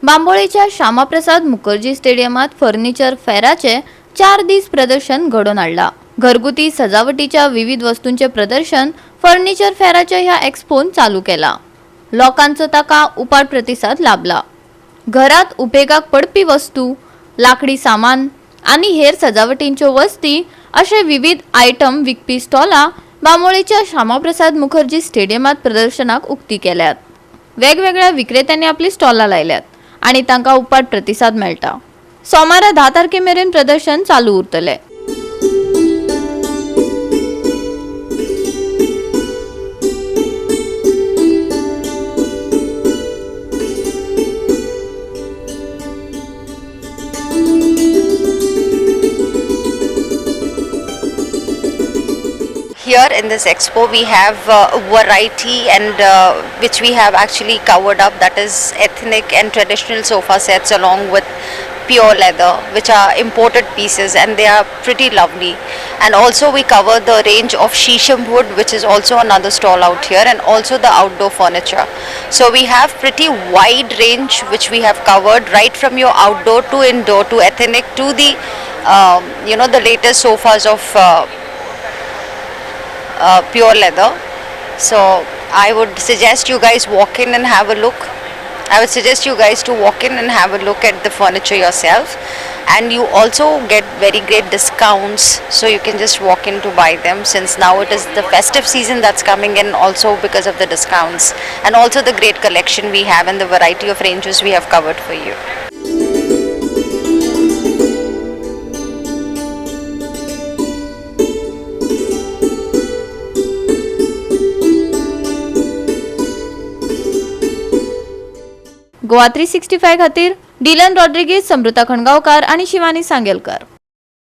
बांबोळीच्या Shyamaprasad Mukherjee स्टेडियमात furniture फेराचे 4 दिवस प्रदर्शन घडून आणला। घरगुती सजावटीच्या विविध वस्तूंचे प्रदर्शन फर्निचर फेराच्या ह्या एक्सपोन चालू केला। लोकांचा ताका उपाट प्रतिसाद लाभला। घरात उपेगाक पडपी वस्तू, लाकडी सामान आणि हेर सजावटींच्यो वस्ती असे विविध आयटम विकपी स्टॉला बांबोळीच्या श्यामाप्रसाद मुखर्जी स्टेडियमात प्रदर्शनाक उक्ती केल्यात। वेगवेगळ्या विक्रेत्यांनी आपली स्टॉला लायल्यात आणि तांका उपाट प्रतिसाद मेळटा। सोमारा 10 तारखेमेरेन प्रदर्शन चालू उरतले। Here in this expo we have variety and which we have actually covered up, that is ethnic and traditional sofa sets along with pure leather, which are imported pieces and they are pretty lovely. And also we cover the range of shisham wood, which is also another stall out here, and also the outdoor furniture. So we have pretty wide range which we have covered, right from your outdoor to indoor to ethnic to the the latest sofas of pure leather. So I would suggest you guys walk in and have a look. I would suggest you guys to walk in and have a look at the furniture yourself, and you also get very great discounts, so you can just walk in to buy them, since now it is the festive season that's coming in, also because of the discounts and also the great collection we have and the variety of ranges we have covered for you. GOA365 खातीर Dylan Rodrigues, Samrita खणगावकार आणि शिवानी सांगेलकर।